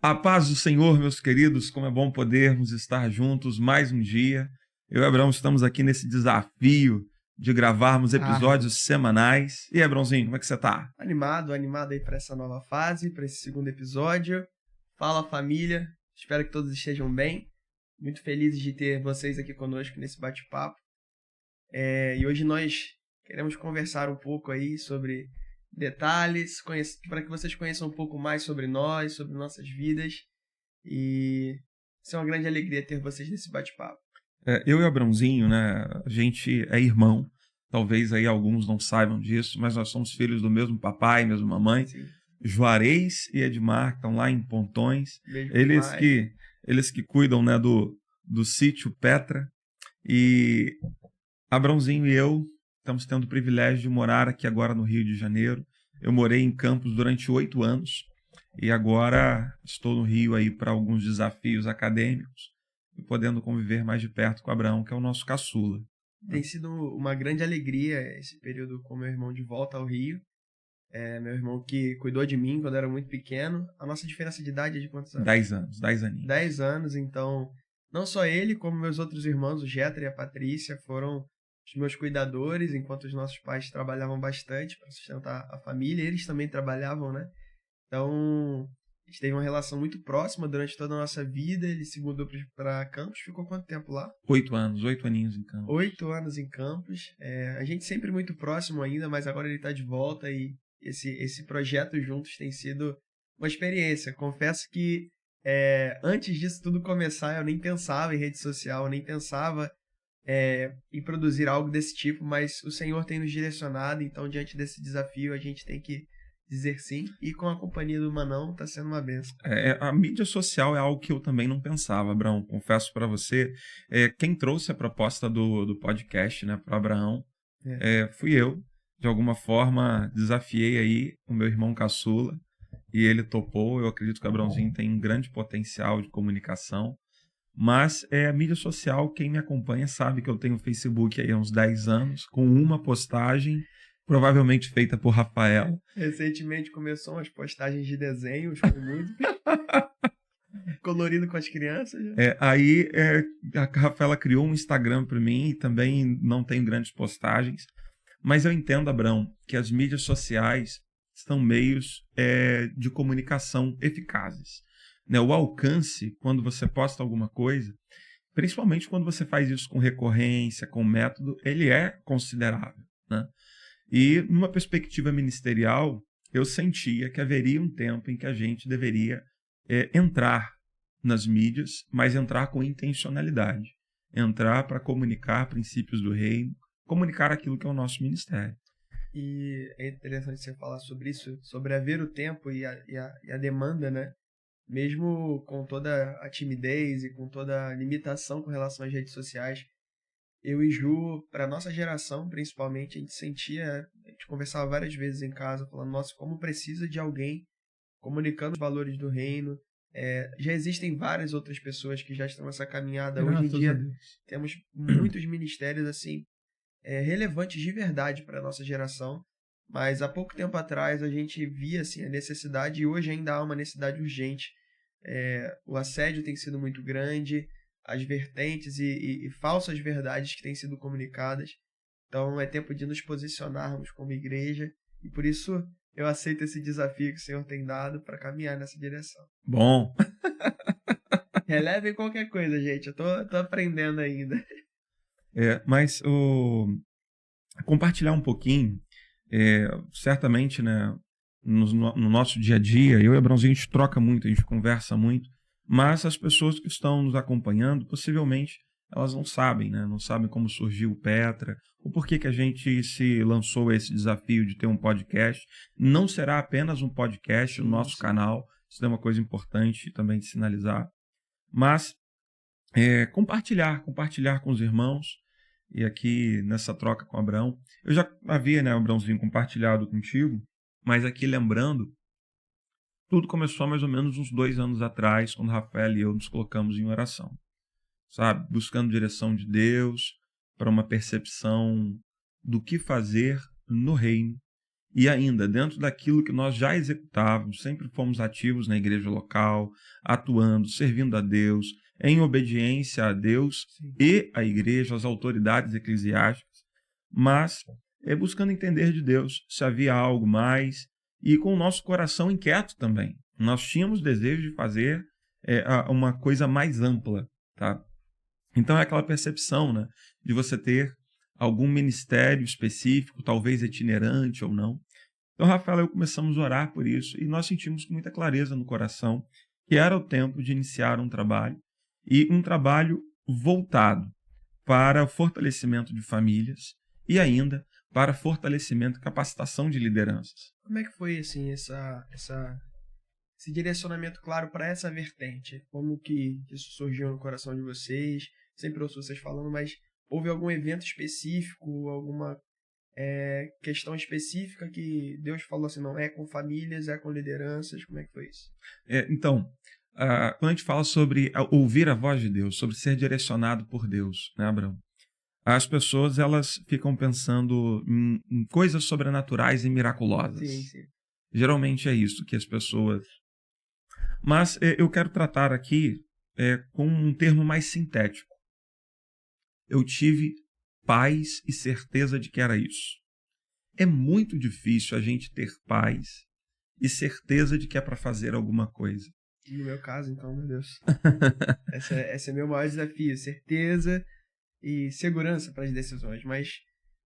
A paz do Senhor, meus queridos, como é bom podermos estar juntos mais um dia. Eu e Abraão estamos aqui nesse desafio de gravarmos episódios semanais. E aí, Abraãozinho, como é que você tá? Animado aí para essa nova fase, para esse segundo episódio. Fala, família, espero que todos estejam bem. Muito felizes de ter vocês aqui conosco nesse bate-papo. E hoje nós queremos conversar um pouco aí sobre detalhes, para que vocês conheçam um pouco mais sobre nós, sobre nossas vidas. E é uma grande alegria ter vocês nesse bate-papo. Eu e o Abraãozinho, né, a gente é irmão. Talvez aí alguns não saibam disso, mas nós somos filhos do mesmo papai, mesma mamãe. Sim. Juarez e Edmar estão lá em Pontões. Beijo Eles que cuidam, né, do sítio Petra. E Abraãozinho e eu estamos tendo o privilégio de morar aqui agora no Rio de Janeiro. Eu morei em Campos durante 8 anos e agora estou no Rio aí para alguns desafios acadêmicos e podendo conviver mais de perto com o Abraão, que é o nosso caçula. Tem sido uma grande alegria esse período com meu irmão de volta ao Rio. Meu irmão que cuidou de mim quando eu era muito pequeno. A nossa diferença de idade é de quantos anos? 10 anos, 10 aninhos. 10 anos, então não só ele, como meus outros irmãos, o Jeter e a Patrícia, foram os meus cuidadores, enquanto os nossos pais trabalhavam bastante para sustentar a família. Eles também trabalhavam, né? Então, a gente teve uma relação muito próxima durante toda a nossa vida. Ele se mudou para Campos. Ficou quanto tempo lá? 8 anos, 8 aninhos em Campos. 8 anos em Campos. A gente sempre muito próximo ainda, mas agora ele está de volta e esse projeto juntos tem sido uma experiência. Confesso que antes disso tudo começar, eu nem pensava em rede social, eu nem pensava em produzir algo desse tipo, mas o Senhor tem nos direcionado, então diante desse desafio a gente tem que dizer sim, e com a companhia do Manão está sendo uma bênção. A mídia social é algo que eu também não pensava, Abraão. Confesso para você, quem trouxe a proposta do podcast, né, para o Abraão, fui eu. De alguma forma, desafiei aí o meu irmão caçula e ele topou. Eu acredito que o Abraãozinho tem um grande potencial de comunicação, mas a mídia social, quem me acompanha sabe que eu tenho Facebook aí há uns 10 anos, com uma postagem, provavelmente feita por Rafael. Recentemente começou umas postagens de desenhos com música. Colorido com as crianças. Aí a Rafaela criou um Instagram para mim e também não tenho grandes postagens. Mas eu entendo, Abraão, que as mídias sociais são meios de comunicação eficazes. Né? O alcance, quando você posta alguma coisa, principalmente quando você faz isso com recorrência, com método, ele é considerável. Né? E numa perspectiva ministerial, eu sentia que haveria um tempo em que a gente deveria entrar nas mídias, mas entrar com intencionalidade. Entrar para comunicar princípios do reino, comunicar aquilo que é o nosso ministério. E é interessante você falar sobre isso, sobre haver o tempo e a demanda, né? Mesmo com toda a timidez e com toda a limitação com relação às redes sociais, eu e Ju, para nossa geração principalmente, a gente conversava várias vezes em casa, falando, nossa, como precisa de alguém comunicando os valores do reino. Já existem várias outras pessoas que já estão nessa caminhada. Hoje em dia temos muitos ministérios assim, relevantes de verdade para a nossa geração, mas há pouco tempo atrás a gente via assim, a necessidade, e hoje ainda há uma necessidade urgente. O assédio tem sido muito grande, as vertentes e falsas verdades que têm sido comunicadas, então é tempo de nos posicionarmos como igreja, e por isso eu aceito esse desafio que o Senhor tem dado para caminhar nessa direção. Bom! Relevem qualquer coisa, gente, eu tô aprendendo ainda. Mas compartilhar um pouquinho, certamente, né, no nosso dia a dia, eu e o Abraãozinho, a gente troca muito, a gente conversa muito, mas as pessoas que estão nos acompanhando, possivelmente, elas não sabem, né, não sabem como surgiu o Petra, o porquê que a gente se lançou a esse desafio de ter um podcast. Não será apenas um podcast no nosso canal, isso é uma coisa importante também de sinalizar, mas compartilhar com os irmãos. E aqui nessa troca com o Abraão, eu já havia, né, Abraãozinho, compartilhado contigo, mas aqui lembrando, tudo começou mais ou menos uns 2 anos atrás, quando Rafael e eu nos colocamos em oração, sabe? Buscando direção de Deus para uma percepção do que fazer no reino e ainda dentro daquilo que nós já executávamos, sempre fomos ativos na igreja local, atuando, servindo a Deus, em obediência a Deus Sim. e à igreja, às autoridades eclesiásticas, mas buscando entender de Deus se havia algo mais e com o nosso coração inquieto também. Nós tínhamos desejo de fazer uma coisa mais ampla, tá? Então é aquela percepção, né, de você ter algum ministério específico, talvez itinerante ou não. Então, Rafael e eu começamos a orar por isso e nós sentimos com muita clareza no coração que era o tempo de iniciar um trabalho e um trabalho voltado para o fortalecimento de famílias e ainda para fortalecimento e capacitação de lideranças. Como é que foi assim esse direcionamento claro para essa vertente? Como que isso surgiu no coração de vocês? Sempre ouço vocês falando, mas houve algum evento específico, alguma questão específica que Deus falou assim, não é com famílias, é com lideranças? Como é que foi isso? Então, quando a gente fala sobre ouvir a voz de Deus, sobre ser direcionado por Deus, né, Abraão? As pessoas elas ficam pensando em coisas sobrenaturais e miraculosas. Sim, sim. Geralmente é isso que as pessoas... Mas eu quero tratar aqui com um termo mais sintético. Eu tive paz e certeza de que era isso. É muito difícil a gente ter paz e certeza de que é para fazer alguma coisa. No meu caso, então, meu Deus. Esse é meu maior desafio, certeza e segurança para as decisões. Mas,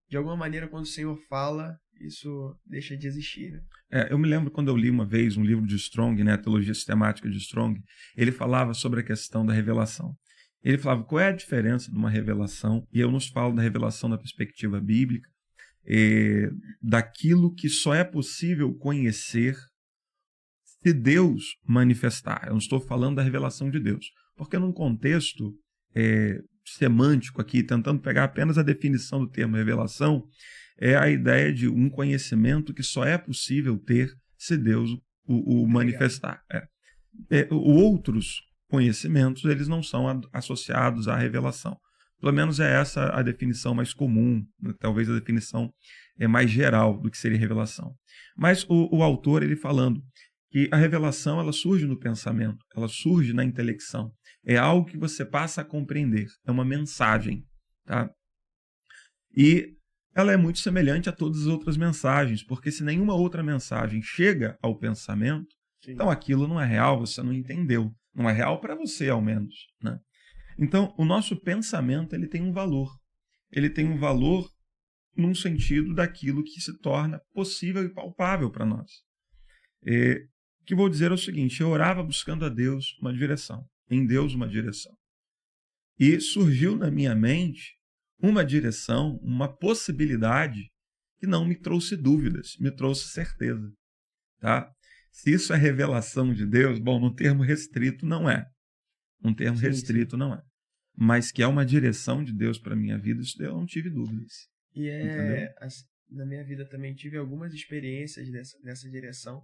de alguma maneira, quando o Senhor fala, isso deixa de existir, né? Eu me lembro quando eu li uma vez um livro de Strong, né, a Teologia Sistemática de Strong, ele falava sobre a questão da revelação. Ele falava qual é a diferença de uma revelação, e eu nos falo da revelação da perspectiva bíblica, daquilo que só é possível conhecer se Deus manifestar. Eu não estou falando da revelação de Deus, porque num contexto semântico aqui, tentando pegar apenas a definição do termo revelação, é a ideia de um conhecimento que só é possível ter se Deus o manifestar. Outros conhecimentos, eles não são associados à revelação. Pelo menos é essa a definição mais comum, talvez a definição mais geral do que seria revelação. Mas o autor, ele falando que a revelação ela surge no pensamento, ela surge na intelecção. É algo que você passa a compreender, é uma mensagem. Tá? E ela é muito semelhante a todas as outras mensagens, porque se nenhuma outra mensagem chega ao pensamento, sim, então aquilo não é real, você não entendeu. Não é real para você, ao menos, né? Então, o nosso pensamento ele tem um valor. Ele tem um valor num sentido daquilo que se torna possível e palpável para nós. O que vou dizer é o seguinte, eu orava buscando a Deus uma direção, em Deus uma direção. E surgiu na minha mente uma direção, uma possibilidade que não me trouxe dúvidas, me trouxe certeza. Tá? Se isso é revelação de Deus, bom, num termo restrito não é. Um termo restrito não é. Mas que é uma direção de Deus para a minha vida, isso eu não tive dúvidas. E na minha vida também tive algumas experiências dessa direção.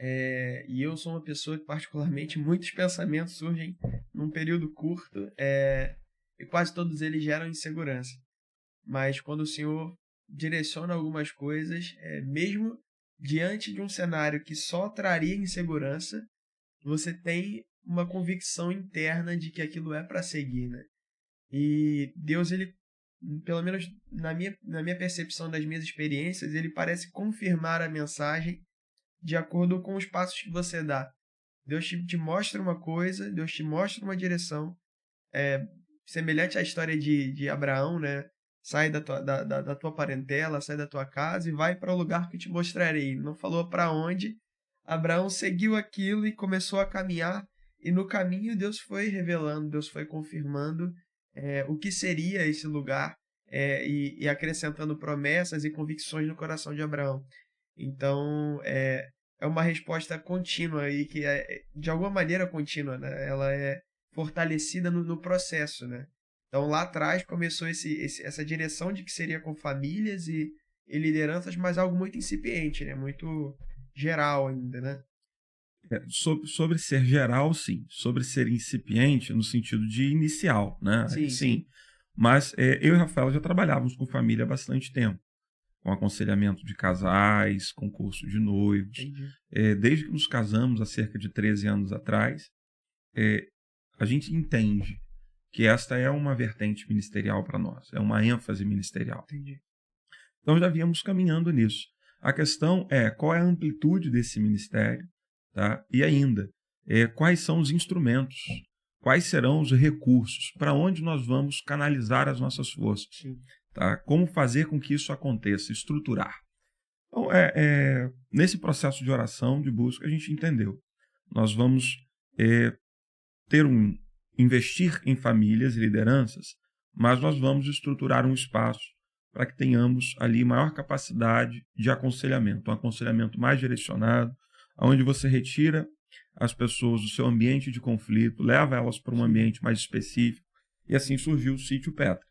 E eu sou uma pessoa que, particularmente, muitos pensamentos surgem num período curto e quase todos eles geram insegurança. Mas quando o Senhor direciona algumas coisas, mesmo diante de um cenário que só traria insegurança, você tem uma convicção interna de que aquilo é para seguir, né? E Deus, ele, pelo menos na minha percepção das minhas experiências, ele parece confirmar a mensagem de acordo com os passos que você dá. Deus te mostra uma coisa, Deus te mostra uma direção, semelhante à história de Abraão, né? Sai da tua parentela, sai da tua casa e vai para o lugar que eu te mostrarei. Ele não falou para onde. Abraão seguiu aquilo e começou a caminhar. E no caminho Deus foi revelando, Deus foi confirmando o que seria esse lugar e acrescentando promessas e convicções no coração de Abraão. Então, é uma resposta contínua e que é, de alguma maneira, contínua, né? Ela é fortalecida no processo, né? Então, lá atrás começou essa direção de que seria com famílias e lideranças, mas algo muito incipiente, né? Muito geral ainda, né? Sobre ser geral, sim. Sobre ser incipiente, no sentido de inicial, né? Sim. Mas eu e Rafael já trabalhávamos com família há bastante tempo. com aconselhamento de casais, com curso de noivos. Desde que nos casamos, há cerca de 13 anos atrás, a gente entende que esta é uma vertente ministerial para nós, é uma ênfase ministerial. Entendi. Então já víamos caminhando nisso. A questão é qual é a amplitude desse ministério, tá? E ainda, quais são os instrumentos, quais serão os recursos, para onde nós vamos canalizar as nossas forças. Sim. Tá? Como fazer com que isso aconteça, estruturar. Então, nesse processo de oração, de busca, a gente entendeu. Nós vamos investir em famílias e lideranças, mas nós vamos estruturar um espaço para que tenhamos ali maior capacidade de aconselhamento, um aconselhamento mais direcionado, onde você retira as pessoas do seu ambiente de conflito, leva elas para um ambiente mais específico, e assim surgiu o Sítio Petra,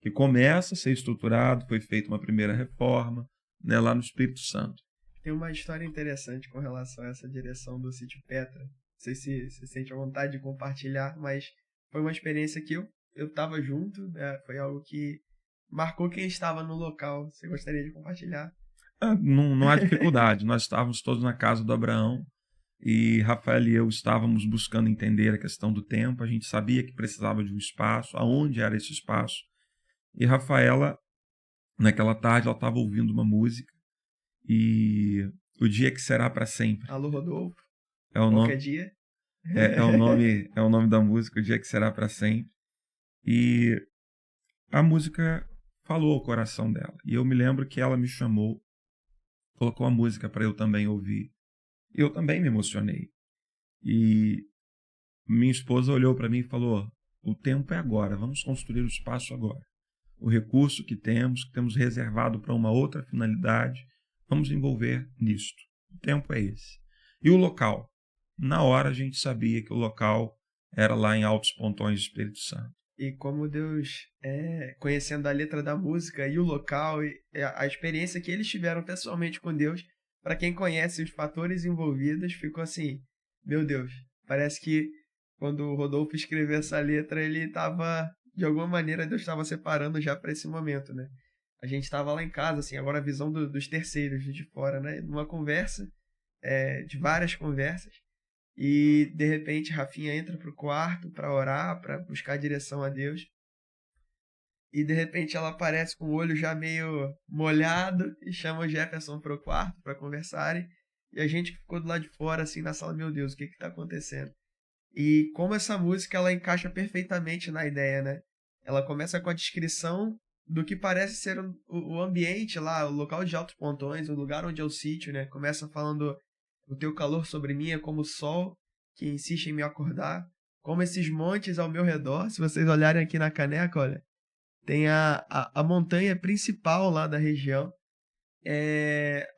que começa a ser estruturado, foi feita uma primeira reforma, né, lá no Espírito Santo. Tem uma história interessante com relação a essa direção do Sítio Petra. Não sei se você sente a vontade de compartilhar, mas foi uma experiência que eu estava junto, né? Foi algo que marcou quem estava no local. Você gostaria de compartilhar? Não há dificuldade. Nós estávamos todos na casa do Abraão e Rafael e eu estávamos buscando entender a questão do tempo. A gente sabia que precisava de um espaço, aonde era esse espaço. E Rafaela, naquela tarde, ela estava ouvindo uma música e O Dia Que Será Para Sempre. Alô, Rodolfo. É o Qualquer nome, dia. é o nome da música, O Dia Que Será Para Sempre. E a música falou ao coração dela. E eu me lembro que ela me chamou, colocou a música para eu também ouvir. E eu também me emocionei. E minha esposa olhou para mim e falou: o tempo é agora, vamos construir o espaço agora. O recurso que temos reservado para uma outra finalidade, vamos envolver nisto. O tempo é esse. E o local? Na hora a gente sabia que o local era lá em Altos Pontões do Espírito Santo. E como Deus, conhecendo a letra da música e o local, e a experiência que eles tiveram pessoalmente com Deus, para quem conhece os fatores envolvidos, ficou assim, meu Deus, parece que quando o Rodolfo escreveu essa letra, ele estava, de alguma maneira, Deus estava separando já para esse momento, né? A gente estava lá em casa, assim, agora a visão dos terceiros, de fora, né? Numa conversa, de várias conversas, e de repente Rafinha entra pro quarto para orar, para buscar direção a Deus. E de repente ela aparece com o olho já meio molhado e chama o Jefferson pro quarto para conversarem. E a gente ficou do lado de fora assim na sala, meu Deus, o que tá acontecendo? E como essa música ela encaixa perfeitamente na ideia, né? Ela começa com a descrição do que parece ser o ambiente lá, o local de Altos Pontões, o lugar onde é o sítio, né? Começa falando: o teu calor sobre mim é como o sol que insiste em me acordar, como esses montes ao meu redor. Se vocês olharem aqui na caneca, olha, tem a montanha principal lá da região.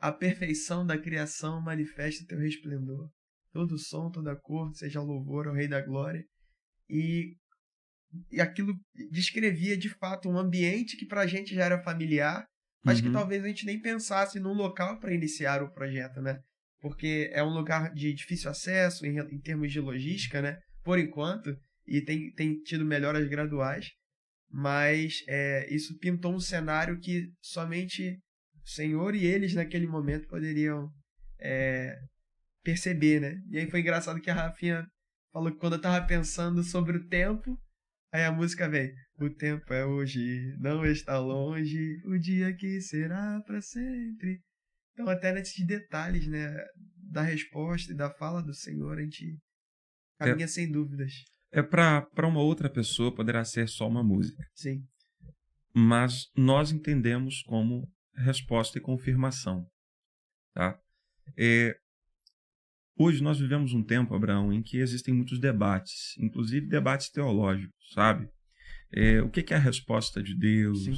A perfeição da criação manifesta teu resplendor. Todo som, toda cor, seja louvor ao Rei da Glória. E aquilo descrevia de fato um ambiente que pra gente já era familiar, mas que talvez a gente nem pensasse num local para iniciar o projeto, né? Porque é um lugar de difícil acesso em termos de logística, né? Por enquanto, e tem tido melhoras graduais, mas isso pintou um cenário que somente o Senhor e eles naquele momento poderiam perceber, né? E aí foi engraçado que a Rafinha falou que quando eu tava pensando sobre o tempo, aí a música vem: o tempo é hoje, não está longe, o dia que será para sempre. Então, até nesses detalhes, né, da resposta e da fala do Senhor, a gente caminha sem dúvidas. Para uma outra pessoa poderá ser só uma música. Sim. Mas nós entendemos como resposta e confirmação. Tá? Hoje nós vivemos um tempo, Abraão, em que existem muitos debates, inclusive debates teológicos, sabe? O que é a resposta de Deus? Sim.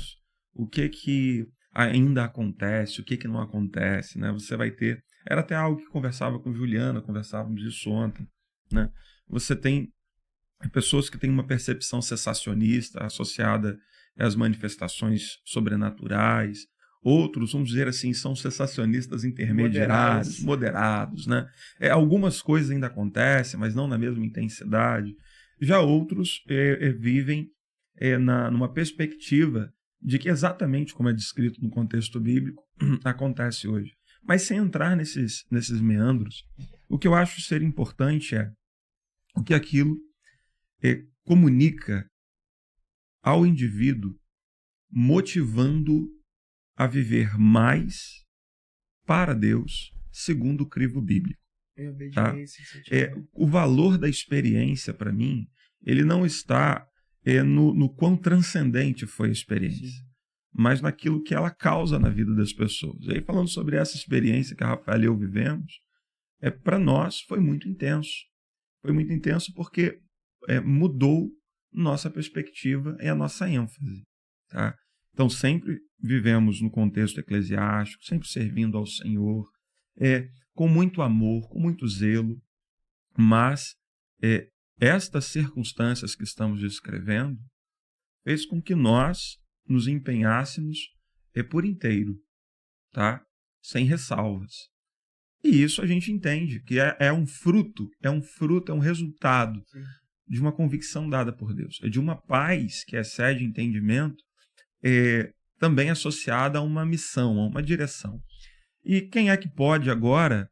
O que ainda acontece? O que não acontece? Né? Você vai ter... Era até algo que conversava com Juliana, conversávamos disso ontem. Né? Você tem pessoas que têm uma percepção cessacionista associada às manifestações sobrenaturais. Outros, vamos dizer assim, são cessacionistas intermediários, moderados, né? Algumas coisas ainda acontecem, mas não na mesma intensidade. Já outros vivem numa perspectiva de que exatamente como é descrito no contexto bíblico, acontece hoje. Mas sem entrar nesses meandros, o que eu acho ser importante é o que aquilo comunica ao indivíduo, motivando a viver mais para Deus, segundo o crivo bíblico. Tá? O valor da experiência, para mim, ele não está no quão transcendente foi a experiência, sim, mas naquilo que ela causa na vida das pessoas. E aí, falando sobre essa experiência que a Rafael e eu vivemos, para nós foi muito intenso. Foi muito intenso porque mudou nossa perspectiva e a nossa ênfase. Tá? Então, sempre vivemos no contexto eclesiástico, sempre servindo ao Senhor, com muito amor, com muito zelo, mas estas circunstâncias que estamos descrevendo fez com que nós nos empenhássemos por inteiro, tá? Sem ressalvas. E isso a gente entende que é um fruto, é um resultado, sim, de uma convicção dada por Deus. É de uma paz que excede entendimento, também associada a uma missão, a uma direção. E quem é que pode agora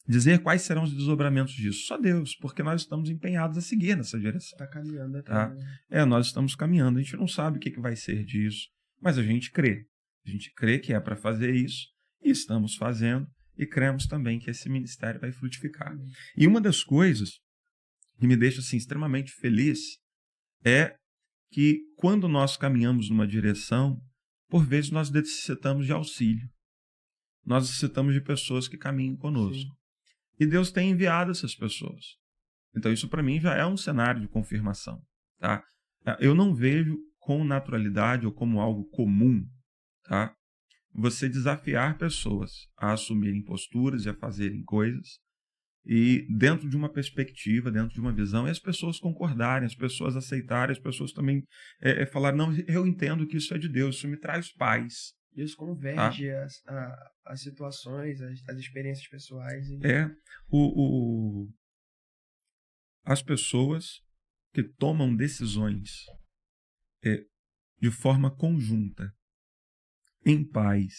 dizer quais serão os desdobramentos disso? Só Deus, porque nós estamos empenhados a seguir nessa direção. Está caminhando até. Tá? Nós estamos caminhando, a gente não sabe o que vai ser disso, mas a gente crê. A gente crê que é para fazer isso, e estamos fazendo, e cremos também que esse ministério vai frutificar. E uma das coisas que me deixa assim, extremamente feliz é que quando nós caminhamos numa direção, por vezes nós necessitamos de auxílio. Nós necessitamos de pessoas que caminhem conosco. Sim. E Deus tem enviado essas pessoas. Então isso para mim já é um cenário de confirmação. Tá? Eu não vejo com naturalidade ou como algo comum, tá? Você desafiar pessoas a assumirem posturas e a fazerem coisas, e dentro de uma perspectiva, dentro de uma visão, e as pessoas concordarem, as pessoas aceitarem, as pessoas também falarem, não, eu entendo que isso é de Deus, isso me traz paz. Isso converge, tá? as situações, as experiências pessoais. As pessoas que tomam decisões de forma conjunta, em paz,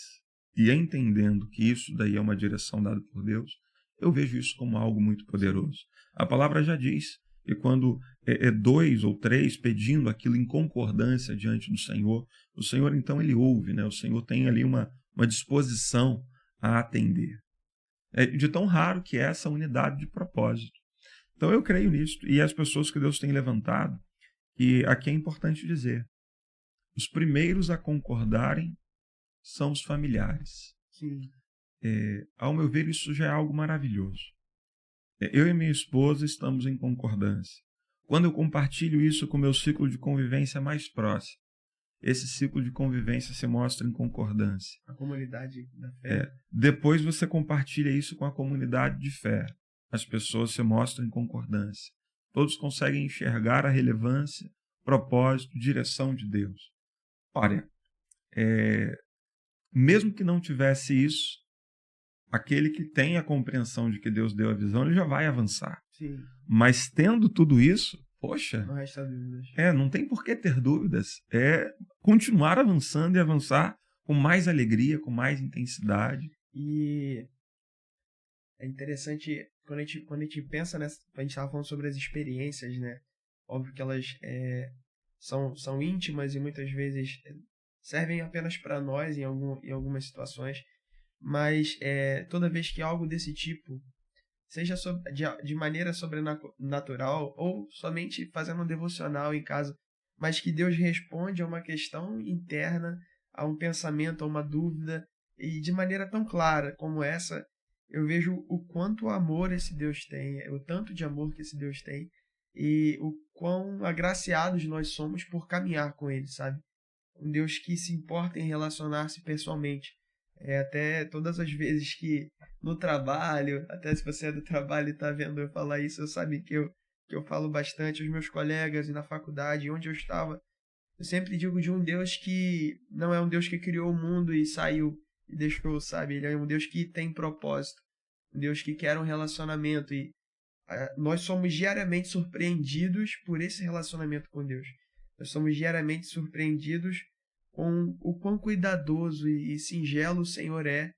e entendendo que isso daí é uma direção dada por Deus, eu vejo isso como algo muito poderoso. A palavra já diz que quando dois ou três pedindo aquilo em concordância diante do Senhor, o Senhor então ele ouve, né? O Senhor tem ali uma disposição a atender. De tão raro que é essa unidade de propósito. Então eu creio nisso. E as pessoas que Deus tem levantado, e aqui é importante dizer, os primeiros a concordarem são os familiares. Sim. Ao meu ver, isso já é algo maravilhoso. Eu e minha esposa estamos em concordância. Quando eu compartilho isso com o meu ciclo de convivência mais próximo, esse ciclo de convivência se mostra em concordância. A comunidade da fé. Depois você compartilha isso com a comunidade de fé. As pessoas se mostram em concordância. Todos conseguem enxergar a relevância, propósito, direção de Deus. Olha, mesmo que não tivesse isso, aquele que tem a compreensão de que Deus deu a visão, ele já vai avançar. Sim. Mas tendo tudo isso, poxa, não resta dúvidas. Não tem por que ter dúvidas. Continuar avançando e avançar com mais alegria, com mais intensidade. E é interessante, quando a gente pensa nessa, a gente estava falando sobre as experiências, né? Óbvio que elas são íntimas e muitas vezes servem apenas para nós em algumas situações, mas toda vez que algo desse tipo, seja de maneira sobrenatural ou somente fazendo um devocional em casa, mas que Deus responde a uma questão interna, a um pensamento, a uma dúvida, e de maneira tão clara como essa, eu vejo o quanto amor esse Deus tem, o tanto de amor que esse Deus tem, e o quão agraciados nós somos por caminhar com Ele, sabe? Um Deus que se importa em relacionar-se pessoalmente. Até todas as vezes que no trabalho, até se você é do trabalho e está vendo eu falar isso, eu sabe que eu falo bastante aos meus colegas e na faculdade, onde eu estava, eu sempre digo de um Deus que não é um Deus que criou o mundo e saiu e deixou, sabe? Ele é um Deus que tem propósito, um Deus que quer um relacionamento, e nós somos diariamente surpreendidos por esse relacionamento com Deus. Nós somos diariamente surpreendidos com o quão cuidadoso e singelo o Senhor é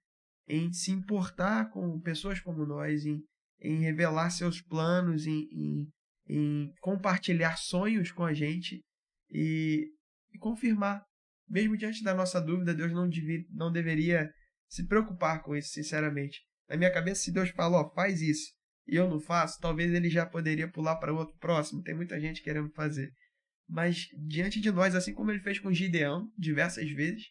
em se importar com pessoas como nós, em revelar seus planos, em compartilhar sonhos com a gente e confirmar. Mesmo diante da nossa dúvida, Deus não deveria se preocupar com isso, sinceramente. Na minha cabeça, se Deus fala, faz isso, e eu não faço, talvez ele já poderia pular para outro próximo. Tem muita gente querendo fazer. Mas diante de nós, assim como ele fez com Gideão diversas vezes,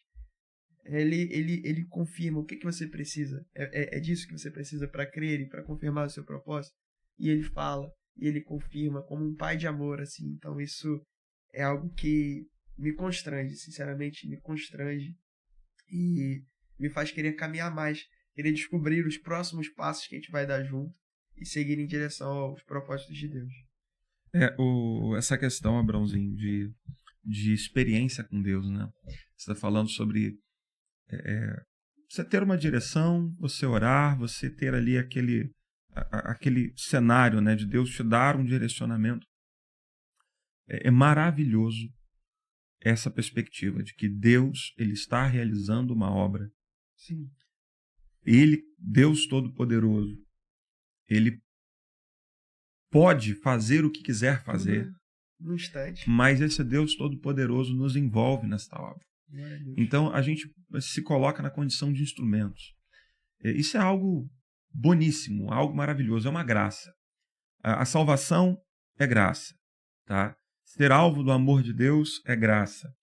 ele confirma o que você precisa. É disso que você precisa para crer e para confirmar o seu propósito. E ele fala, e ele confirma como um pai de amor, assim. Então isso é algo que me constrange, sinceramente, me constrange. E me faz querer caminhar mais, querer descobrir os próximos passos que a gente vai dar junto e seguir em direção aos propósitos de Deus. Essa questão, Abraãozinho, de experiência com Deus, né? Você está falando sobre você ter uma direção, você orar, você ter ali aquele cenário, né, de Deus te dar um direcionamento. É maravilhoso essa perspectiva de que Deus, ele está realizando uma obra. Sim. Ele, Deus Todo-Poderoso, ele pode fazer o que quiser fazer. No instante. Mas esse Deus Todo-Poderoso nos envolve nesta obra. Então a gente se coloca na condição de instrumentos. Isso é algo boníssimo, algo maravilhoso, é uma graça. A salvação é graça, tá? Ser alvo do amor de Deus é graça.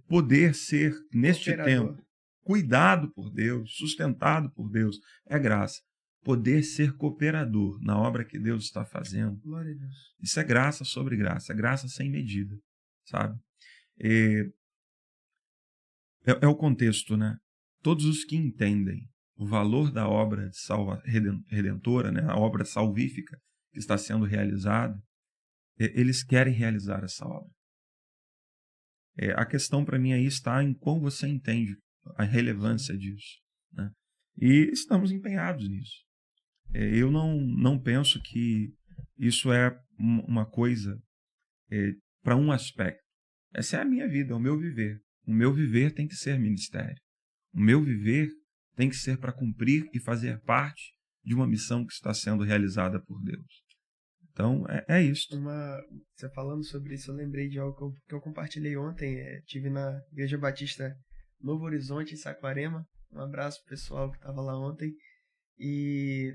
Poder ser, neste tempo, cuidado por Deus, sustentado por Deus, é graça. Poder ser cooperador na obra que Deus está fazendo, glória a Deus. Isso é graça sobre graça, é graça sem medida, sabe? É o contexto, né? Todos os que entendem o valor da obra redentora, né? A obra salvífica que está sendo realizada, eles querem realizar essa obra. A questão para mim aí está em como você entende a relevância disso, né? E estamos empenhados nisso. Eu não penso que isso é uma coisa para um aspecto. Essa é a minha vida, é o meu viver. O meu viver tem que ser ministério. O meu viver tem que ser para cumprir e fazer parte de uma missão que está sendo realizada por Deus. Então, é isso. Você falando sobre isso, eu lembrei de algo que eu compartilhei ontem. Tive na Igreja Batista Novo Horizonte, em Saquarema. Um abraço pro pessoal que estava lá ontem. E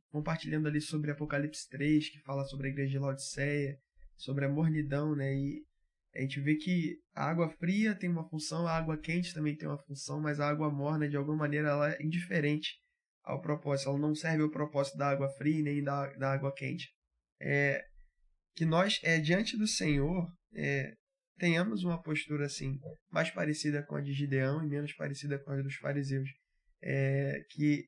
compartilhando ali sobre Apocalipse 3, que fala sobre a igreja de Laodiceia, sobre a mornidão, né? E a gente vê que a água fria tem uma função, a água quente também tem uma função, mas a água morna, de alguma maneira, ela é indiferente ao propósito. Ela não serve ao propósito da água fria nem da água quente. Que nós, diante do Senhor, tenhamos uma postura assim, mais parecida com a de Gideão e menos parecida com a dos fariseus. Que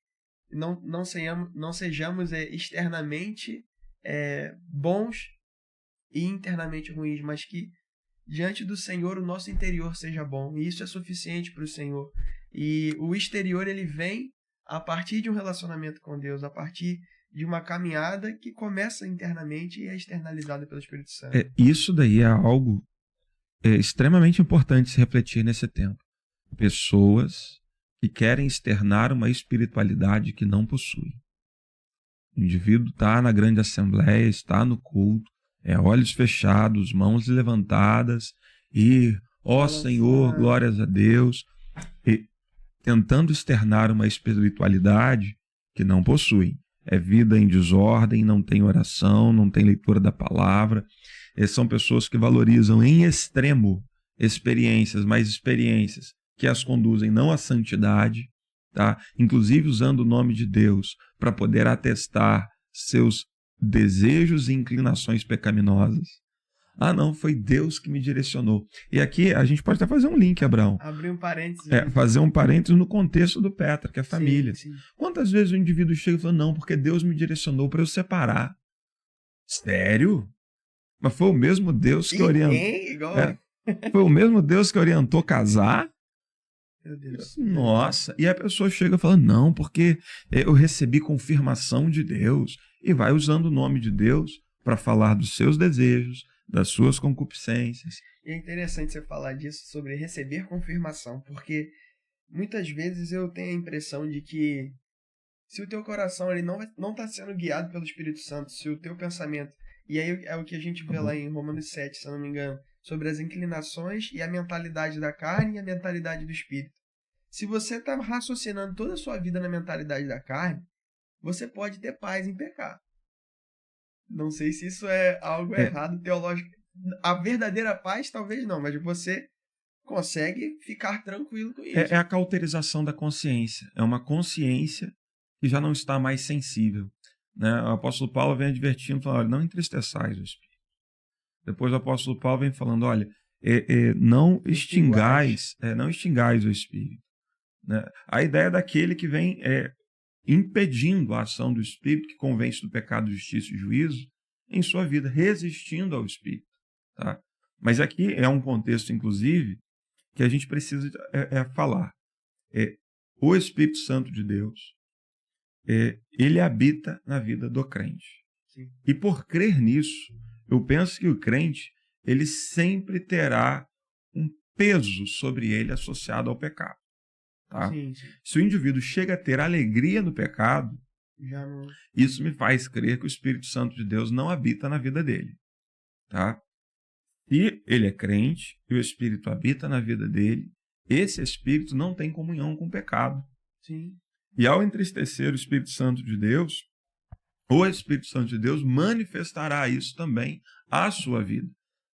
não sejamos externamente bons e internamente ruins, mas que diante do Senhor o nosso interior seja bom, e isso é suficiente para o Senhor. E o exterior, ele vem a partir de um relacionamento com Deus, a partir de uma caminhada que começa internamente e é externalizada pelo Espírito Santo. Isso daí é algo extremamente importante se refletir nesse tempo. Pessoas que querem externar uma espiritualidade que não possui. O indivíduo está na grande assembleia, está no culto, olhos fechados, mãos levantadas e, ó Senhor, glórias a Deus, e tentando externar uma espiritualidade que não possui. É vida em desordem, não tem oração, não tem leitura da palavra. São pessoas que valorizam em extremo experiências, mais experiências que as conduzem não à santidade, tá? Inclusive usando o nome de Deus para poder atestar seus desejos e inclinações pecaminosas. Não, foi Deus que me direcionou. E aqui a gente pode até fazer um link, Abraão. Abrir um parênteses. Fazer um parênteses no contexto do Petra, que é a família. Sim. Quantas vezes o indivíduo chega e fala, não, porque Deus me direcionou para eu separar. Sério? Mas foi o mesmo Deus que orientou. Foi o mesmo Deus que orientou casar? Meu Deus. Nossa, e a pessoa chega e fala, não, porque eu recebi confirmação de Deus, e vai usando o nome de Deus para falar dos seus desejos, das suas concupiscências. E é interessante você falar disso, sobre receber confirmação, porque muitas vezes eu tenho a impressão de que se o teu coração ele não está sendo guiado pelo Espírito Santo, se o teu pensamento... E aí é o que a gente vê lá em Romanos 7, se eu não me engano, sobre as inclinações e a mentalidade da carne e a mentalidade do Espírito. Se você está raciocinando toda a sua vida na mentalidade da carne, você pode ter paz em pecar. Não sei se isso é algo errado teológico. A verdadeira paz, talvez não, mas você consegue ficar tranquilo com isso. É a cauterização da consciência. É uma consciência que já não está mais sensível. Né? O apóstolo Paulo vem advertindo, falando, olha, não entristeçais o Espírito. Depois o apóstolo Paulo vem falando, olha, não extingais o Espírito. Né? A ideia daquele que vem impedindo a ação do Espírito, que convence do pecado, justiça e juízo, em sua vida, resistindo ao Espírito. Tá? Mas aqui é um contexto, inclusive, que a gente precisa falar. O Espírito Santo de Deus, ele habita na vida do crente. Sim. E por crer nisso, eu penso que o crente, ele sempre terá um peso sobre ele associado ao pecado. Tá? Sim, sim. Se o indivíduo chega a ter alegria no pecado, Já não... isso me faz crer que o Espírito Santo de Deus não habita na vida dele. Tá? Se ele é crente e o Espírito habita na vida dele, esse Espírito não tem comunhão com o pecado. Sim. E ao entristecer o Espírito Santo de Deus, o Espírito Santo de Deus manifestará isso também à sua vida.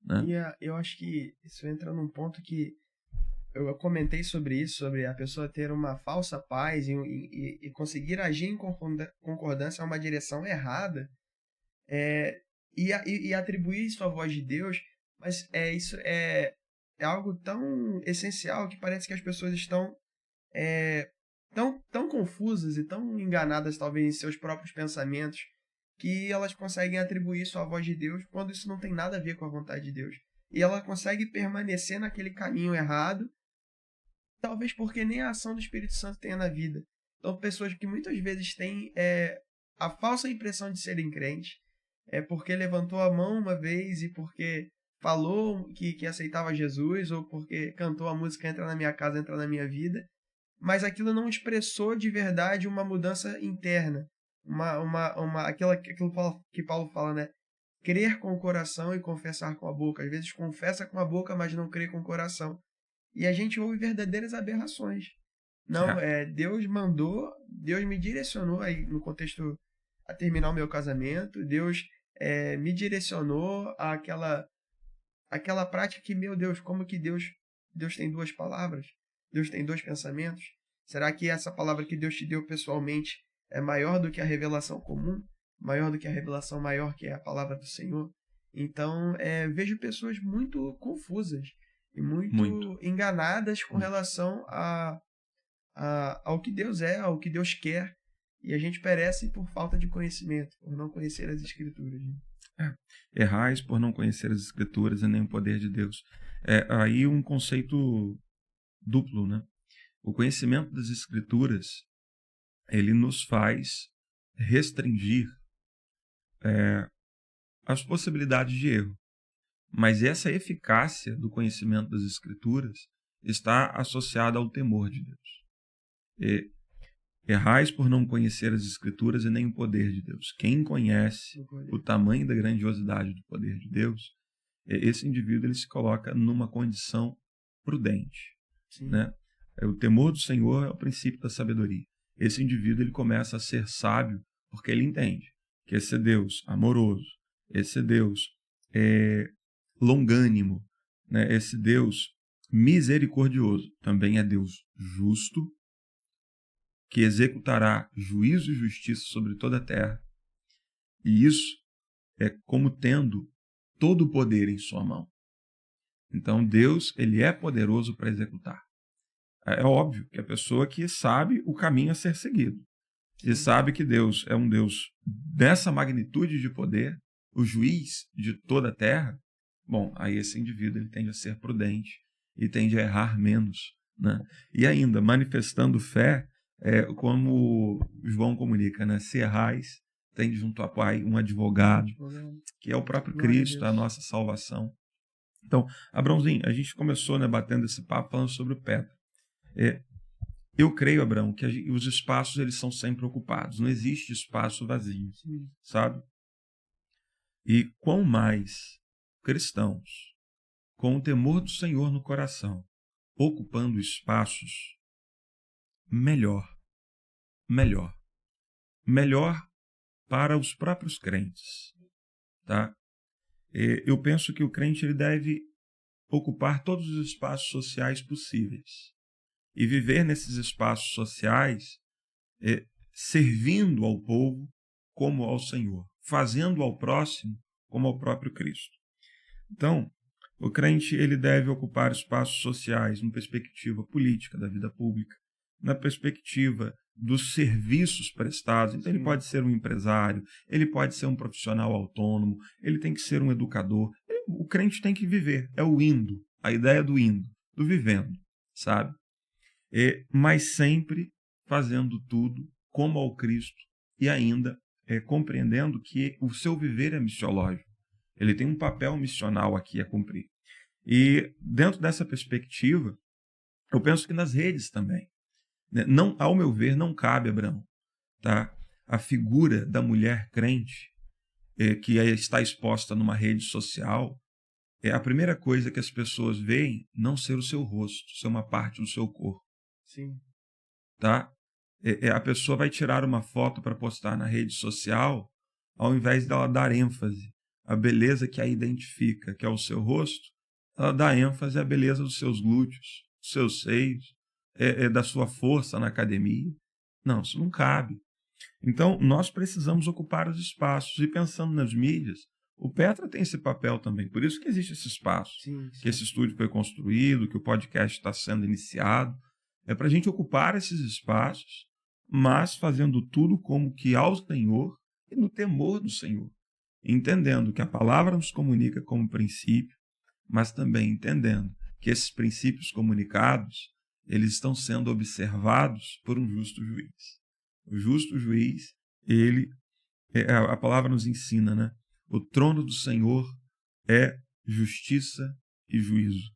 Né? E eu acho que isso entra num ponto que eu comentei sobre isso, sobre a pessoa ter uma falsa paz e conseguir agir em concordância a uma direção errada, e atribuir isso à voz de Deus, mas isso é algo tão essencial que parece que as pessoas estão tão confusas e tão enganadas, talvez, em seus próprios pensamentos, que elas conseguem atribuir isso à voz de Deus quando isso não tem nada a ver com a vontade de Deus. E ela consegue permanecer naquele caminho errado, talvez porque nem a ação do Espírito Santo tenha na vida. Então, pessoas que muitas vezes têm a falsa impressão de serem crentes, porque levantou a mão uma vez e porque falou que aceitava Jesus, ou porque cantou a música Entra na Minha Casa, Entra na Minha Vida, mas aquilo não expressou de verdade uma mudança interna. Aquilo que Paulo fala, né? Crer com o coração e confessar com a boca. Às vezes confessa com a boca, mas não crê com o coração. E a gente ouve verdadeiras aberrações. Não, Deus mandou, Deus me direcionou aí no contexto a terminar o meu casamento, Deus me direcionou àquela prática que, meu Deus, como que Deus tem duas palavras? Deus tem dois pensamentos? Será que essa palavra que Deus te deu pessoalmente é maior do que a revelação comum? Maior do que a revelação maior que é a palavra do Senhor? Então, vejo pessoas muito confusas e muito enganadas com relação ao que Deus é, ao que Deus quer. E a gente perece por falta de conhecimento, por não conhecer as Escrituras. Né? Errais por não conhecer as Escrituras e nem o poder de Deus. Aí um conceito duplo, né? O conhecimento das Escrituras, ele nos faz restringir as possibilidades de erro. Mas essa eficácia do conhecimento das Escrituras está associada ao temor de Deus. Errais por não conhecer as Escrituras e nem o poder de Deus. Quem conhece o tamanho da grandiosidade do poder de Deus, esse indivíduo ele se coloca numa condição prudente. Né? O temor do Senhor é o princípio da sabedoria. Esse indivíduo ele começa a ser sábio porque ele entende que esse Deus amoroso, esse Deus longânimo, né? Esse Deus misericordioso, também é Deus justo, que executará juízo e justiça sobre toda a terra. E isso é como tendo todo o poder em sua mão. Então Deus, ele é poderoso para executar. É óbvio que a pessoa que sabe o caminho a ser seguido, e sabe que Deus é um Deus dessa magnitude de poder, o juiz de toda a terra, bom, aí esse indivíduo ele tende a ser prudente e tende a errar menos. Né? E ainda, manifestando fé, como João comunica, né? Se errais, tem junto ao Pai um advogado que é o próprio Glória a Cristo, a Deus. nossa salvação. Então, Abraãozinho, a gente começou, né, batendo esse papo falando sobre o Petra. Eu creio, Abraão, que os espaços eles são sempre ocupados. Não existe espaço vazio, Sim. sabe? E quão mais cristãos, com o temor do Senhor no coração, ocupando espaços, melhor. Melhor. Melhor para os próprios crentes, tá? Eu penso que o crente ele deve ocupar todos os espaços sociais possíveis e viver nesses espaços sociais servindo ao povo como ao Senhor, fazendo ao próximo como ao próprio Cristo. Então, o crente ele deve ocupar espaços sociais numa perspectiva política da vida pública, na perspectiva dos serviços prestados. Então, ele pode ser um empresário, ele pode ser um profissional autônomo, ele tem que ser um educador. O crente tem que viver, é o indo, a ideia do indo, do vivendo, sabe? Mas sempre fazendo tudo como ao Cristo e ainda compreendendo que o seu viver é missiológico. Ele tem um papel missional aqui a cumprir. E dentro dessa perspectiva, eu penso que nas redes também. Não, ao meu ver, não cabe, Abraão, tá? A figura da mulher crente que está exposta numa rede social, a primeira coisa que as pessoas veem não ser o seu rosto, ser uma parte do seu corpo. Sim. Tá? A pessoa vai tirar uma foto para postar na rede social, ao invés dela dar ênfase à beleza que a identifica, que é o seu rosto, ela dá ênfase à beleza dos seus glúteos, dos seus seios, da sua força na academia. Não, isso não cabe. Então, nós precisamos ocupar os espaços. E pensando nas mídias, o Petra tem esse papel também. Por isso que existe esse espaço, Sim. que esse estúdio foi construído, que o podcast está sendo iniciado. É para a gente ocupar esses espaços, mas fazendo tudo como que ao Senhor e no temor do Senhor. Entendendo que a palavra nos comunica como princípio, mas também entendendo que esses princípios comunicados, eles estão sendo observados por um justo juiz. O justo juiz, a palavra nos ensina, né? O trono do Senhor é justiça e juízo.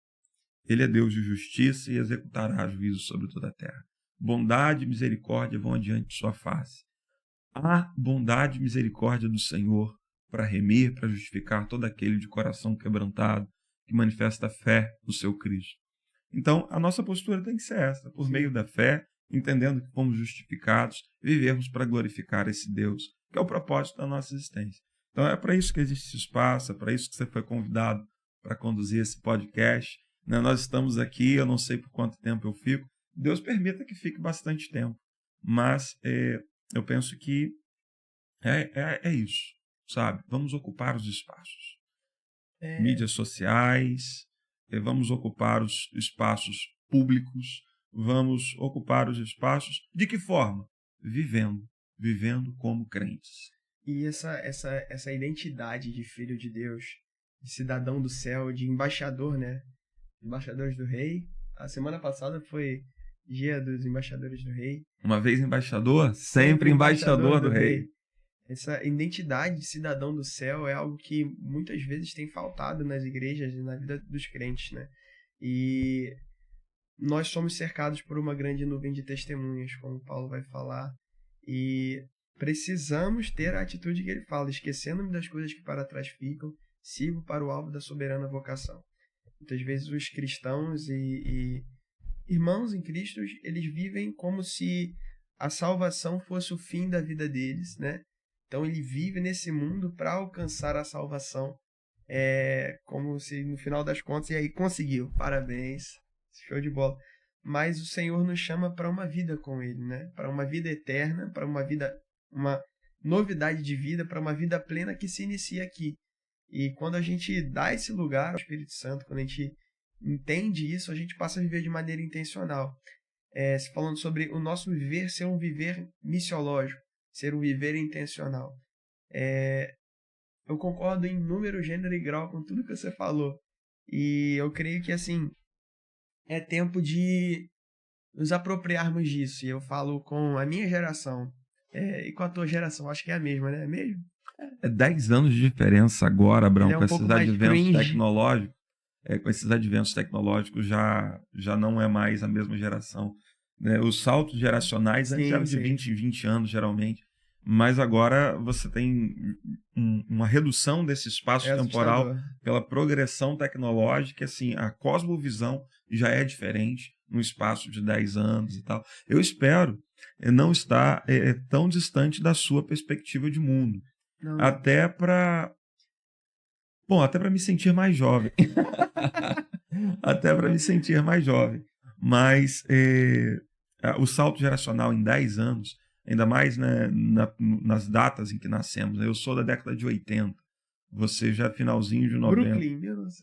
Ele é Deus de justiça e executará juízo sobre toda a terra. Bondade e misericórdia vão adiante de sua face. Há bondade e misericórdia do Senhor para remir, para justificar todo aquele de coração quebrantado que manifesta fé no seu Cristo. Então, a nossa postura tem que ser essa, por Sim. meio da fé, entendendo que fomos justificados, vivermos para glorificar esse Deus, que é o propósito da nossa existência. Então, é para isso que existe esse espaço, é para isso que você foi convidado para conduzir esse podcast. Nós estamos aqui, eu não sei por quanto tempo eu fico, Deus permita que fique bastante tempo, mas eu penso que é isso, sabe? Vamos ocupar os espaços. Mídias sociais, vamos ocupar os espaços públicos, vamos ocupar os espaços, de que forma? Vivendo como crentes. E essa identidade de filho de Deus, de cidadão do céu, de embaixador, né? Embaixadores do rei. A semana passada foi dia dos embaixadores do rei. Uma vez embaixador, sempre embaixador do rei. Essa identidade de cidadão do céu é algo que muitas vezes tem faltado nas igrejas e na vida dos crentes, né? E nós somos cercados por uma grande nuvem de testemunhas, como Paulo vai falar, e precisamos ter a atitude que ele fala, esquecendo-me das coisas que para trás ficam, sigo para o alvo da soberana vocação. Muitas vezes os cristãos e irmãos em Cristo, eles vivem como se a salvação fosse o fim da vida deles, né? Então ele vive nesse mundo para alcançar a salvação, como se no final das contas, e aí conseguiu, parabéns, show de bola. Mas o Senhor nos chama para uma vida com Ele, né? Para uma vida eterna, para uma novidade de vida, para uma vida plena que se inicia aqui. E quando a gente dá esse lugar ao Espírito Santo, quando a gente entende isso, a gente passa a viver de maneira intencional. Falando sobre o nosso viver ser um viver missiológico, ser um viver intencional. Eu concordo em número, gênero e grau com tudo que você falou. E eu creio que, assim, é tempo de nos apropriarmos disso. E eu falo com a minha geração e com a tua geração. Acho que é a mesma, né? É mesmo? É 10 anos de diferença agora, Abrão, Ele é um com pouco esses mais adventos cringe. tecnológicos. Com esses adventos tecnológicos já não é mais a mesma geração, né? Os saltos geracionais antes eram de 20 em 20 anos, geralmente. Mas agora você tem uma redução desse espaço temporal pela progressão tecnológica. Assim, a cosmovisão já é diferente no espaço de 10 anos e tal. Eu espero não estar tão distante da sua perspectiva de mundo. Não. Até para me sentir mais jovem. Até para me sentir mais jovem. Mas o salto geracional em 10 anos, ainda mais, né, nas datas em que nascemos, né? Eu sou da década de 80, você já é finalzinho de 90. Brooklyn, meu Deus.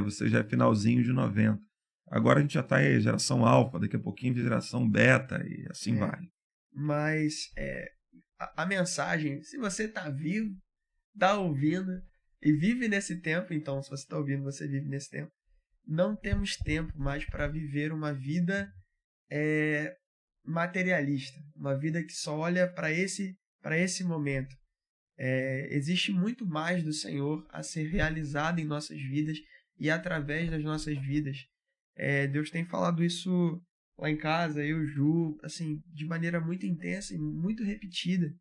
Você já é finalzinho de 90. Agora a gente já está em geração alfa, daqui a pouquinho geração beta e assim vai. Mas a mensagem, se você está vivo, está ouvindo e vive nesse tempo, então, se você está ouvindo, você vive nesse tempo, não temos tempo mais para viver uma vida materialista, uma vida que só olha para esse momento. Existe muito mais do Senhor a ser realizado em nossas vidas e através das nossas vidas. Deus tem falado isso lá em casa, eu, Ju, assim, de maneira muito intensa e muito repetida,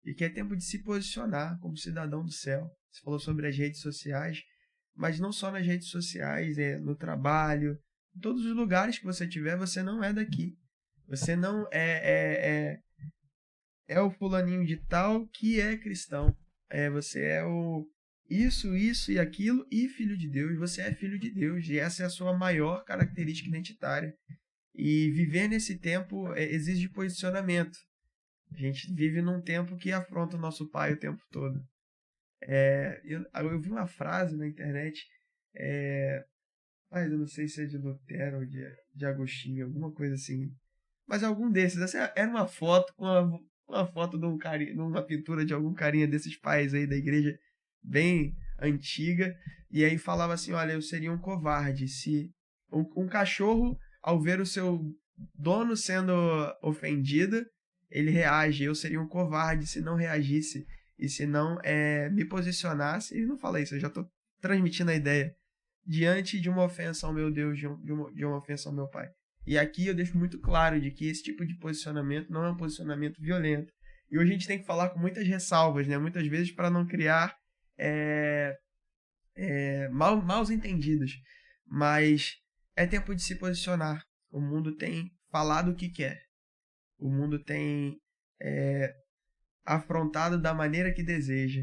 e que é tempo de se posicionar como cidadão do céu. Você falou sobre as redes sociais, mas não só nas redes sociais, no trabalho, em todos os lugares que você tiver, você não é daqui. Você não é o fulaninho de tal que é cristão. Você é o isso e aquilo e filho de Deus. Você é filho de Deus e essa é a sua maior característica identitária. E viver nesse tempo exige posicionamento. A gente vive num tempo que afronta o nosso pai o tempo todo. Eu vi uma frase na internet, mas eu não sei se é de Lutero ou de Agostinho, alguma coisa assim. Mas algum desses, assim, era uma foto com uma foto de um carinha, numa pintura de algum carinha desses pais aí da igreja bem antiga, e aí falava assim, olha, eu seria um covarde se um cachorro, ao ver o seu dono sendo ofendido, ele reage. Eu seria um covarde se não reagisse e se não me posicionasse. Ele não fala isso, eu já estou transmitindo a ideia, diante de uma ofensa ao meu Deus, de uma ofensa ao meu pai. E aqui eu deixo muito claro de que esse tipo de posicionamento não é um posicionamento violento. E hoje a gente tem que falar com muitas ressalvas, né? Muitas vezes para não criar maus entendidos. Mas é tempo de se posicionar. O mundo tem falado o que quer. O mundo tem afrontado da maneira que deseja.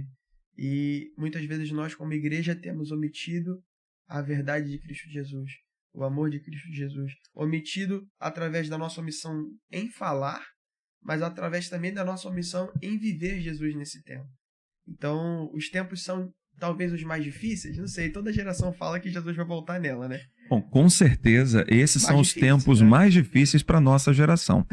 E muitas vezes nós, como igreja, temos omitido a verdade de Cristo Jesus. O amor de Cristo Jesus, omitido através da nossa omissão em falar, mas através também da nossa omissão em viver Jesus nesse tempo. Então, os tempos são talvez os mais difíceis, não sei, toda geração fala que Jesus vai voltar nela, né? Bom, com certeza, esses são os tempos mais difíceis para a nossa geração.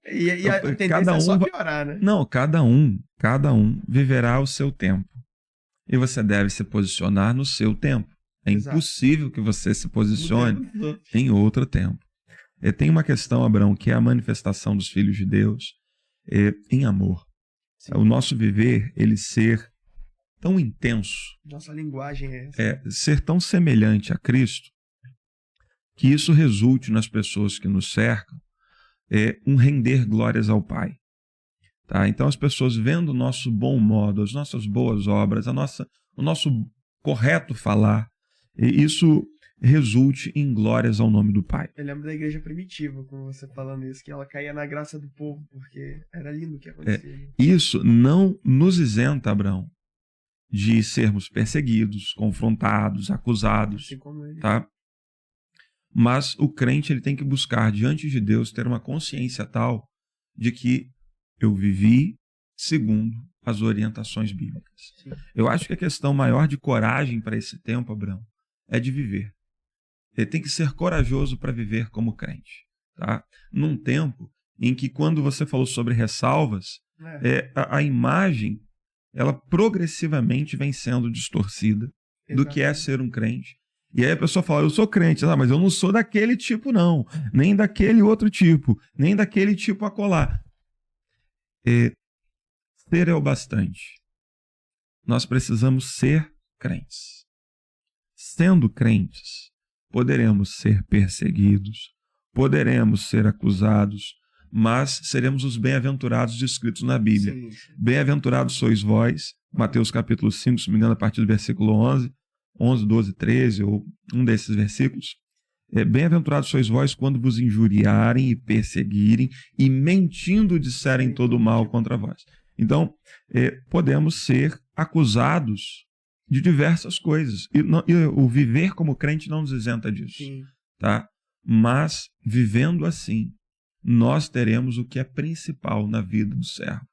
E a tendência é só piorar, né? Não, cada um viverá o seu tempo. E você deve se posicionar no seu tempo. É impossível que você se posicione em outro tempo. Tem uma questão, Abraão, que é a manifestação dos filhos de Deus em amor. Sim. O nosso viver, ele ser tão intenso. Nossa linguagem é essa. Ser tão semelhante a Cristo, que isso resulte nas pessoas que nos cercam, um render glórias ao Pai. Tá? Então as pessoas vendo o nosso bom modo, as nossas boas obras, o nosso correto falar, e isso resulte em glórias ao nome do Pai. Eu lembro da igreja primitiva, como você falando isso, que ela caía na graça do povo, porque era lindo o que acontecia. Isso não nos isenta, Abraão, de sermos perseguidos, confrontados, acusados. Assim como ele. Tá? Mas o crente ele tem que buscar diante de Deus ter uma consciência tal de que eu vivi segundo as orientações bíblicas. Sim. Eu acho que a questão maior de coragem para esse tempo, Abraão, é de viver. Ele tem que ser corajoso para viver como crente. Tá? Num tempo em que, quando você falou sobre ressalvas, a imagem ela progressivamente vem sendo distorcida. Exatamente. Do que é ser um crente. E aí a pessoa fala, eu sou crente, mas eu não sou daquele tipo não, nem daquele outro tipo, nem daquele tipo acolá. Ser é o bastante. Nós precisamos ser crentes. Sendo crentes, poderemos ser perseguidos, poderemos ser acusados, mas seremos os bem-aventurados descritos na Bíblia. Sim. Bem-aventurados sois vós, Mateus capítulo 5, se não me engano, a partir do versículo 11, 12, 13, ou um desses versículos. Bem-aventurados sois vós quando vos injuriarem e perseguirem e mentindo disserem todo o mal contra vós. Então, podemos ser acusados de diversas coisas. E o viver como crente não nos isenta disso. Sim. Tá? Mas, vivendo assim, nós teremos o que é principal na vida do servo,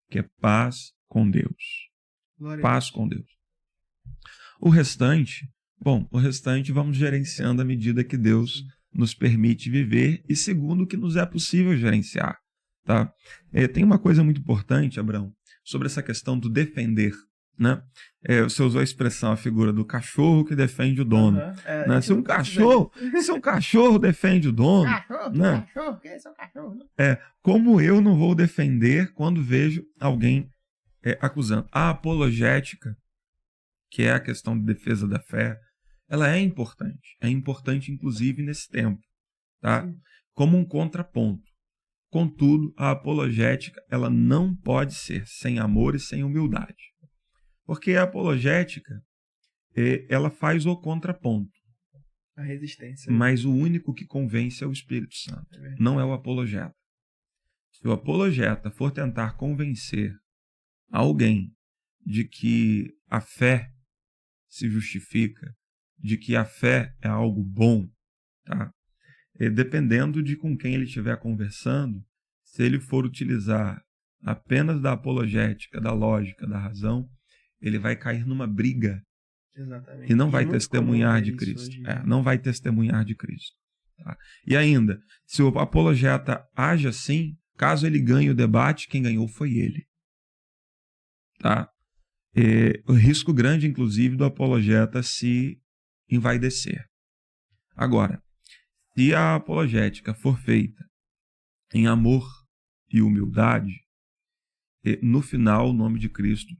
que é paz com Deus. Paz com Deus. O restante vamos gerenciando à medida que Deus nos permite viver e segundo o que nos é possível gerenciar. Tá? Tem uma coisa muito importante, Abraão, sobre essa questão do defender. Né? Você usou a expressão, a figura do cachorro que defende o dono. Né? Se um cachorro defende o dono, né? Cachorro, que é seu cachorro? Como eu não vou defender quando vejo alguém acusando? A apologética, que é a questão de defesa da fé, ela é importante. É importante, inclusive, nesse tempo, tá? Como um contraponto. Contudo, a apologética ela não pode ser sem amor e sem humildade. Porque a apologética, ela faz o contraponto. A resistência. Mas o único que convence é o Espírito Santo, não é o apologeta. Se o apologeta for tentar convencer alguém de que a fé se justifica, de que a fé é algo bom, tá? Dependendo de com quem ele estiver conversando, se ele for utilizar apenas da apologética, da lógica, da razão, ele vai cair numa briga. Exatamente. E não vai testemunhar de Cristo. Não vai testemunhar de Cristo. Tá? E ainda, se o apologeta age assim, caso ele ganhe o debate, quem ganhou foi ele. Tá? O risco grande, inclusive, do apologeta se envaidecer. Agora, se a apologética for feita em amor e humildade, no final o nome de Cristo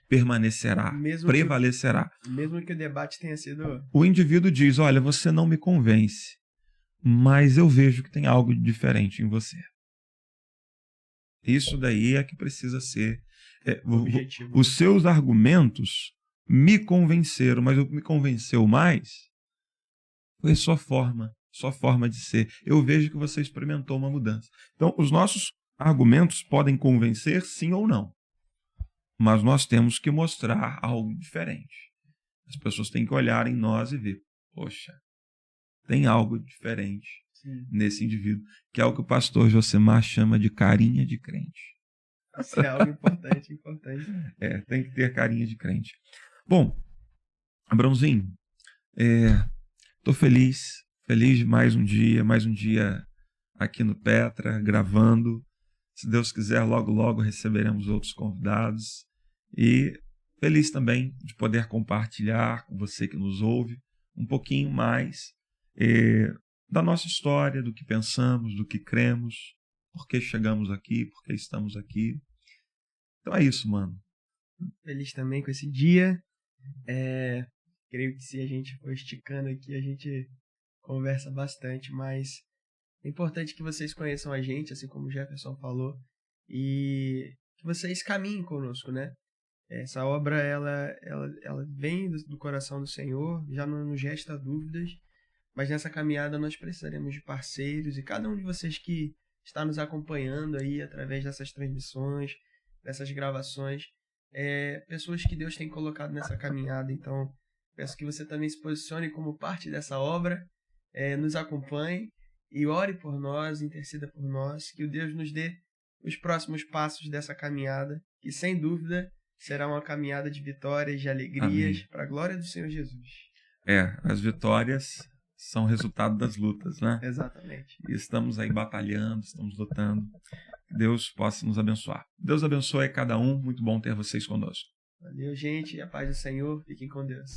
permanecerá, prevalecerá. Mesmo que o debate tenha sido... O indivíduo diz, olha, você não me convence, mas eu vejo que tem algo diferente em você. Isso daí é que precisa ser... objetivo. Os seus argumentos me convenceram, mas o que me convenceu mais foi sua forma de ser. Eu vejo que você experimentou uma mudança. Então, os nossos argumentos podem convencer sim ou não. Mas nós temos que mostrar algo diferente. As pessoas têm que olhar em nós e ver, poxa, tem algo diferente nesse indivíduo, que é o que o pastor Josemar chama de carinha de crente. Isso é algo importante. Tem que ter carinha de crente. Bom, Abraãozinho, estou feliz de mais um dia aqui no Petra, gravando. Se Deus quiser, logo, logo receberemos outros convidados. E feliz também de poder compartilhar com você que nos ouve um pouquinho mais da nossa história, do que pensamos, do que cremos, por que chegamos aqui, por que estamos aqui. Então é isso, mano. Feliz também com esse dia. Creio que se a gente for esticando aqui, a gente conversa bastante, mas é importante que vocês conheçam a gente, assim como o Jefferson falou, e que vocês caminhem conosco, né? Essa obra, ela vem do coração do Senhor, já não nos resta dúvidas, mas nessa caminhada nós precisaremos de parceiros, e cada um de vocês que está nos acompanhando aí através dessas transmissões, dessas gravações, pessoas que Deus tem colocado nessa caminhada. Então, peço que você também se posicione como parte dessa obra, nos acompanhe, e ore por nós, interceda por nós, que o Deus nos dê os próximos passos dessa caminhada, que sem dúvida será uma caminhada de vitórias, de alegrias, para a glória do Senhor Jesus. As vitórias são resultado das lutas, né? Exatamente. E estamos aí batalhando, estamos lutando. Que Deus possa nos abençoar. Deus abençoe cada um, muito bom ter vocês conosco. Valeu, gente, a paz do Senhor, fiquem com Deus.